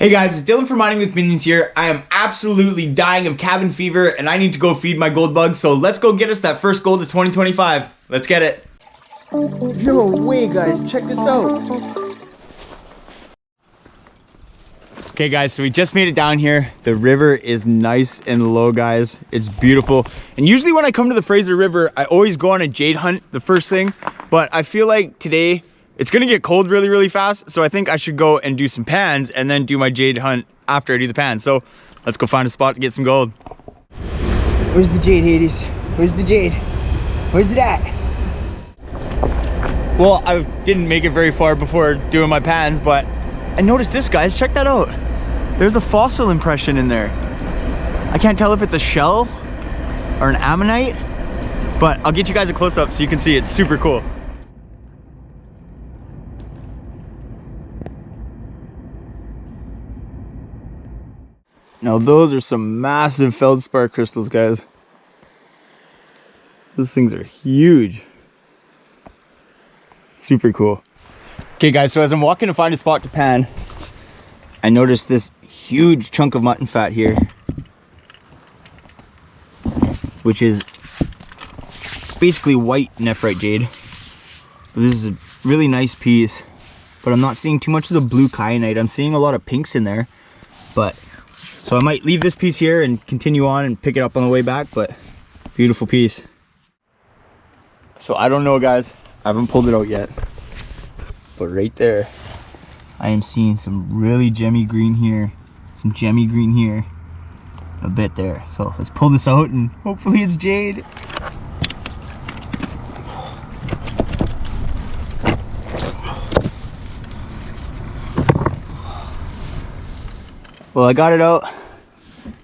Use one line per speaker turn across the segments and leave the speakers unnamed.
Hey guys, it's Dylan from Mining with Minions here. I am absolutely dying of cabin fever and I need to go feed my gold bugs, so let's go get us that first gold of 2025. Let's get it.
No way, guys, check this out.
Okay guys, so we just made it down here. The river is nice and low, guys. It's beautiful. And usually when I come to the Fraser River, I always go on a jade hunt the first thing, but I feel like today it's gonna get cold really fast, so I think I should go and do some pans and then do my jade hunt after I do the pans. So let's go find a spot to get some gold.
Where's the jade, Hades? Where's the jade? Where's it at?
Well, I didn't make it very far before doing my pans, but I noticed this, guys. Check that out. There's a fossil impression in there. I can't tell if it's a shell or an ammonite, but I'll get you guys a close-up so you can see. It's super cool. Now those are some massive feldspar crystals, guys. Those things are huge. Super cool. Okay guys, so as I'm walking to find a spot to pan, I noticed this huge chunk of mutton fat here, which is basically white nephrite jade. This is a really nice piece, but I'm not seeing too much of the blue kyanite. I'm seeing a lot of pinks in there, but so I might leave this piece here and continue on and pick it up on the way back, but beautiful piece. So I don't know, guys. I haven't pulled it out yet. But right there, I am seeing some really gemmy green here, some gemmy green here, a bit there. So let's pull this out and hopefully it's jade. Well, I got it out.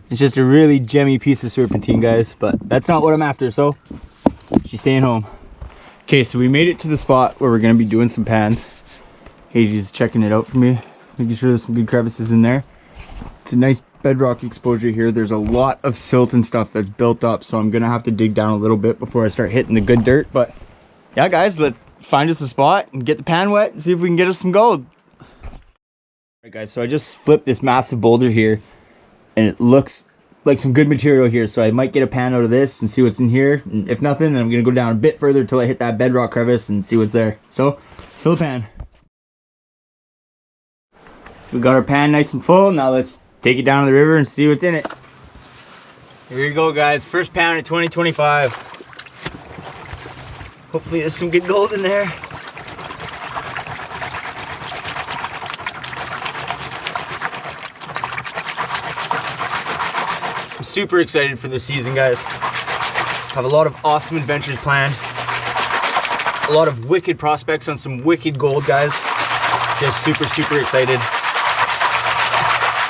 It's just a really gemmy piece of serpentine, guys, but that's not what I'm after, so she's staying home. Okay, so we made it to the spot where we're gonna be doing some pans. Hades checking it out for me, making sure there's some good crevices in there. It's a nice bedrock exposure here. There's a lot of silt and stuff that's built up, so I'm gonna have to dig down a little bit before I start hitting the good dirt. But yeah, guys, let's find us a spot and get the pan wet and see if we can get us some gold. Alright guys, so I just flipped this massive boulder here and it looks like some good material here, so I might get a pan out of this and see what's in here, and if nothing, then I'm gonna go down a bit further till I hit that bedrock crevice and see what's there. So let's fill the pan. So we got our pan nice and full. Now let's take it down to the river and see what's in it. Here we go, guys, first pan of 2025. Hopefully there's some good gold in there. I'm super excited for this season, guys. Have a lot of awesome adventures planned. A lot of wicked prospects on some wicked gold, guys. Just super excited.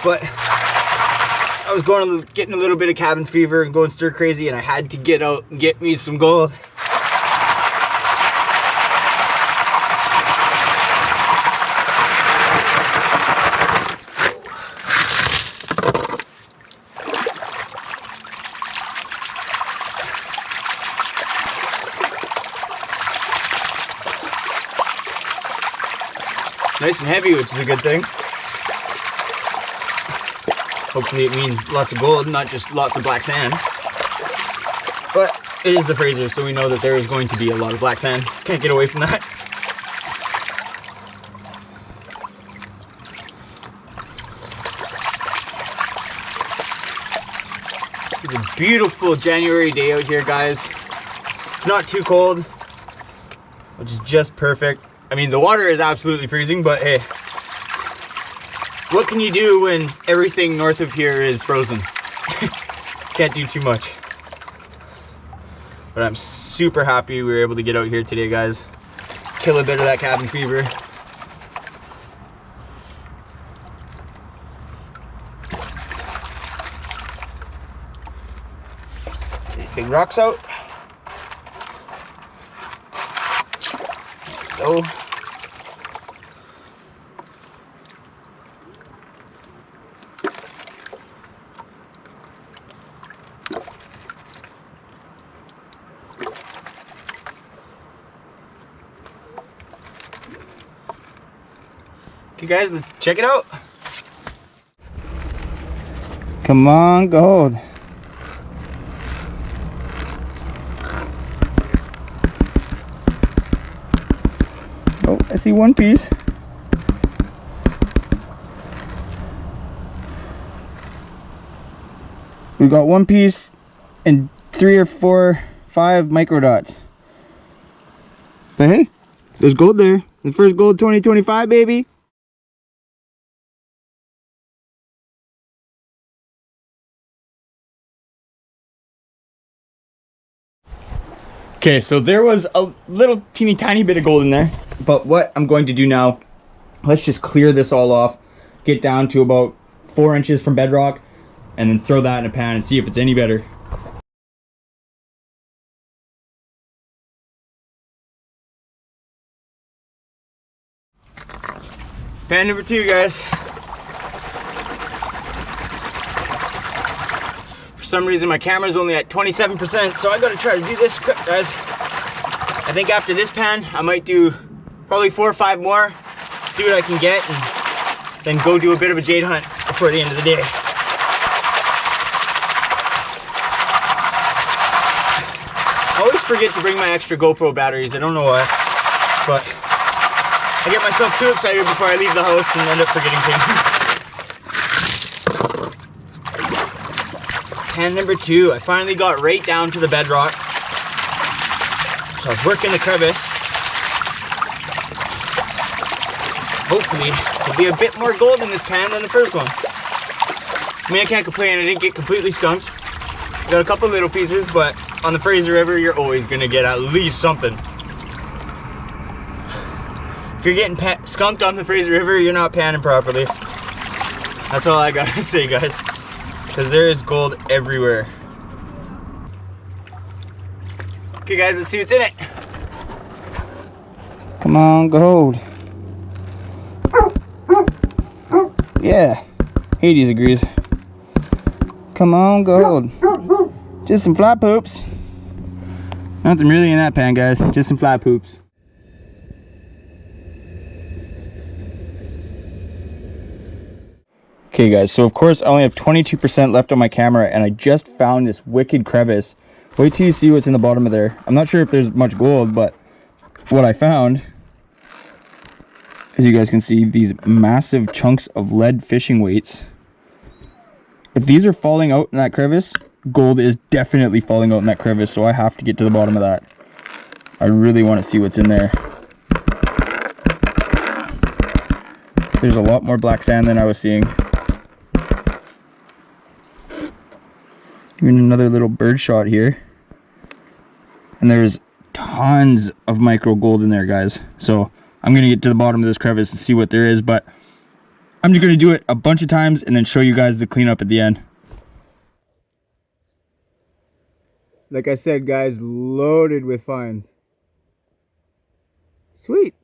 But I was getting a little bit of cabin fever and going stir crazy, and I had to get out and get me some gold. Nice and heavy, which is a good thing. Hopefully it means lots of gold, not just lots of black sand. But it is the Fraser, so we know that there is going to be a lot of black sand. Can't get away from that. It's a beautiful January day out here, guys. It's not too cold, which is just perfect. I mean, the water is absolutely freezing, but hey, what can you do when everything north of here is frozen? Can't do too much. But I'm super happy we were able to get out here today, guys. Kill a bit of that cabin fever. Let's get big rocks out. Go. Okay guys, check it out. Come on, gold. Oh, I see one piece. We got one piece and 3 or 4, 5 micro dots. But hey, there's gold there. The first gold 2025, baby. Okay, so there was a little teeny tiny bit of gold in there. But what I'm going to do now, let's just clear this all off, get down to about 4 inches from bedrock, and then throw that in a pan and see if it's any better. Pan number 2, guys. For some reason my camera's only at 27%, so I gotta try to do this quick, guys. I think after this pan, I might do probably 4 or 5 more, see what I can get, and then go do a bit of a jade hunt before the end of the day. I always forget to bring my extra GoPro batteries, I don't know why, but I get myself too excited before I leave the house and end up forgetting things. Pan number 2, I finally got right down to the bedrock. So I was working the crevice. Hopefully, there'll be a bit more gold in this pan than the first one. I mean, I can't complain, I didn't get completely skunked. Got a couple little pieces, but on the Fraser River, you're always gonna get at least something. If you're getting skunked on the Fraser River, you're not panning properly. That's all I gotta say, guys. Because there is gold everywhere. Okay, guys, let's see what's in it. Come on, gold. Yeah, Hades agrees. Come on, gold. Just some fly poops. Nothing really in that pan, guys. Just some fly poops. Okay, guys, so of course I only have 22% left on my camera, and I just found this wicked crevice. Wait till you see what's in the bottom of there. I'm not sure if there's much gold, but what I found, as you guys can see, these massive chunks of lead fishing weights. If these are falling out in that crevice, gold is definitely falling out in that crevice, so I have to get to the bottom of that. I really want to see what's in there. There's a lot more black sand than I was seeing. Even another little bird shot here. And there's tons of micro gold in there, guys. So I'm going to get to the bottom of this crevice and see what there is, but I'm just going to do it a bunch of times and then show you guys the cleanup at the end. Like I said, guys, loaded with finds. Sweet.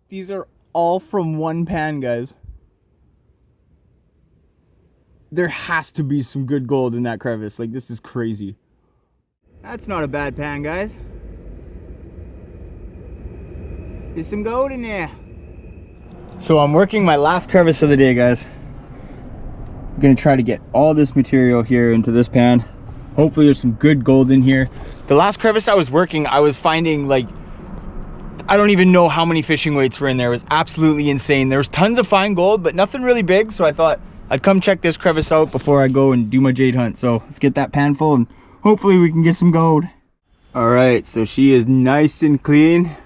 These are all from one pan, guys. There has to be some good gold in that crevice. Like, this is crazy. That's not a bad pan, guys. There's some gold in there. So I'm working my last crevice of the day, guys. I'm gonna try to get all this material here into this pan. Hopefully there's some good gold in here. The last crevice I was working, I was finding, like, I don't even know how many fishing weights were in there. It was absolutely insane. There was tons of fine gold, but nothing really big. So I thought I'd come check this crevice out before I go and do my jade hunt. So let's get that pan full and hopefully we can get some gold. All right, so she is nice and clean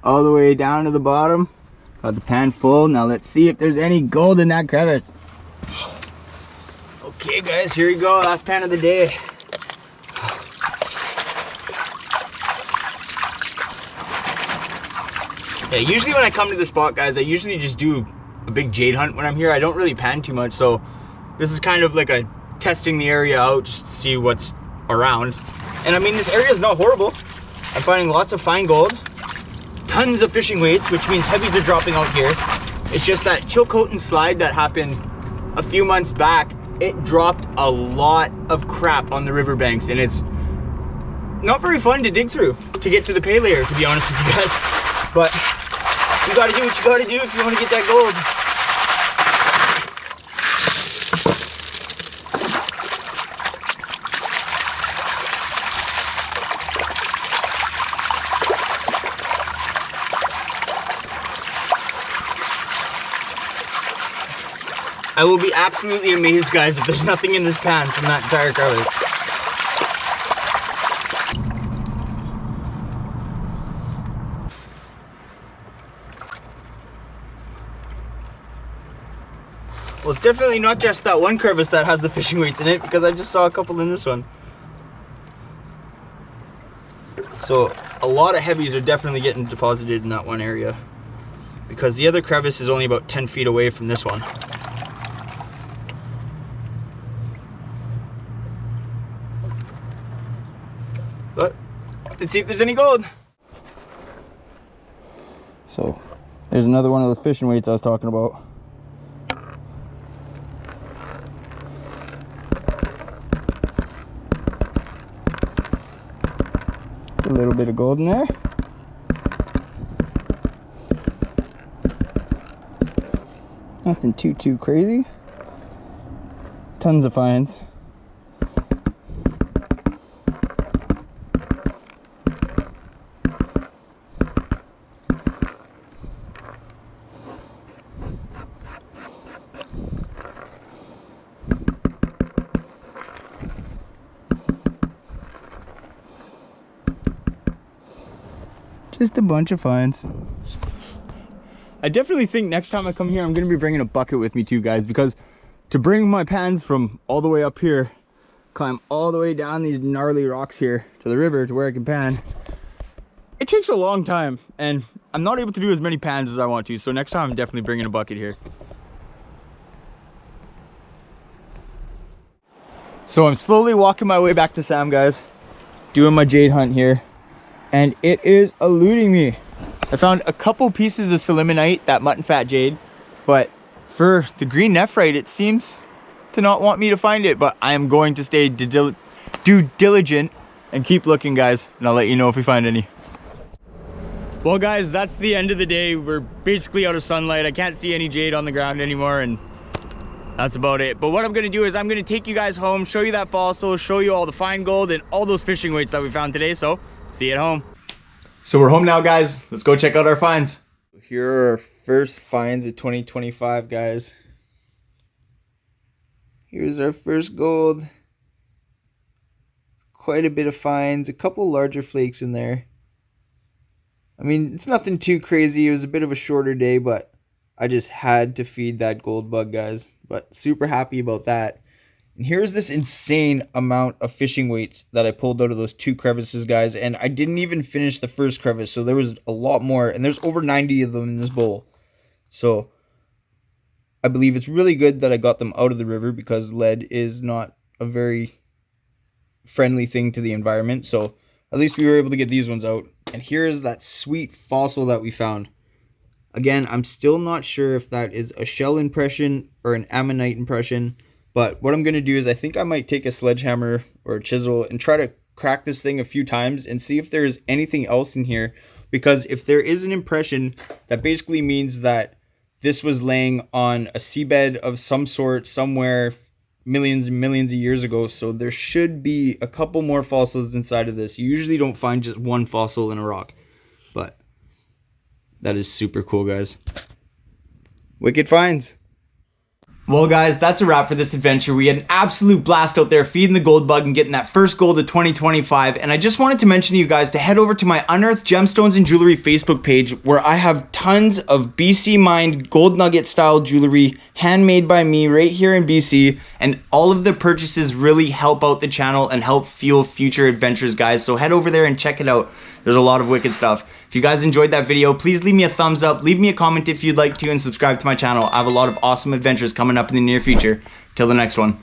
all the way down to the bottom. Got the pan full. Now let's see if there's any gold in that crevice. Okay, guys, here we go. Last pan of the day. Yeah, usually when I come to the spot, guys, I usually just do a big jade hunt when I'm here. I don't really pan too much, so this is kind of like a testing the area out just to see what's around. And I mean, this area is not horrible. I'm finding lots of fine gold, tons of fishing weights, which means heavies are dropping out here. It's just that chill coat and slide that happened a few months back, it dropped a lot of crap on the riverbanks, and it's not very fun to dig through to get to the pay layer, to be honest with you guys. But you gotta do what you gotta do if you want to get that gold. I will be absolutely amazed, guys, if there's nothing in this pan from that entire crevice. Well, it's definitely not just that one crevice that has the fishing weights in it, because I just saw a couple in this one. So a lot of heavies are definitely getting deposited in that one area, because the other crevice is only about 10 feet away from this one. But let's see if there's any gold. So there's another one of those fishing weights I was talking about. A little bit of gold in there. Nothing too crazy. Tons of finds. Just a bunch of finds. I definitely think next time I come here, I'm gonna be bringing a bucket with me too, guys, because to bring my pans from all the way up here, climb all the way down these gnarly rocks here to the river to where I can pan, it takes a long time, and I'm not able to do as many pans as I want to. So next time I'm definitely bringing a bucket here. So I'm slowly walking my way back to Sam, guys, doing my jade hunt here. And it is eluding me. I found a couple pieces of selimonite, that mutton fat jade, but for the green nephrite, it seems to not want me to find it. But I am going to stay due diligent and keep looking, guys, and I'll let you know if we find any. Well, guys, that's the end of the day. We're basically out of sunlight. I can't see any jade on the ground anymore, and that's about it. But what I'm gonna do is I'm gonna take you guys home, show you that fossil, show you all the fine gold and all those fishing weights that we found today. So see you at home. So we're home now, guys. Let's go check out our finds. Here are our first finds of 2025, guys. Here's our first gold. Quite a bit of finds, a couple larger flakes in there. I mean, it's nothing too crazy. It was a bit of a shorter day, but I just had to feed that gold bug, guys. But super happy about that. And here's this insane amount of fishing weights that I pulled out of those two crevices, guys. And I didn't even finish the first crevice, so there was a lot more. And there's over 90 of them in this bowl. So I believe it's really good that I got them out of the river, because lead is not a very friendly thing to the environment. So at least we were able to get these ones out. And here is that sweet fossil that we found. Again, I'm still not sure if that is a shell impression or an ammonite impression. But what I'm going to do is I think I might take a sledgehammer or a chisel and try to crack this thing a few times and see if there's anything else in here. Because if there is an impression, that basically means that this was laying on a seabed of some sort somewhere millions and millions of years ago. So there should be a couple more fossils inside of this. You usually don't find just one fossil in a rock. But that is super cool, guys. Wicked finds. Well, guys, that's a wrap for this adventure. We had an absolute blast out there feeding the gold bug and getting that first gold of 2025. And I just wanted to mention to you guys to head over to my Unearthed Gemstones and Jewelry Facebook page, where I have tons of BC mined gold nugget style jewelry handmade by me right here in BC. And all of the purchases really help out the channel and help fuel future adventures, guys. So head over there and check it out. There's a lot of wicked stuff. If you guys enjoyed that video, please leave me a thumbs up, leave me a comment if you'd like to, and subscribe to my channel. I have a lot of awesome adventures coming up in the near future. Till the next one.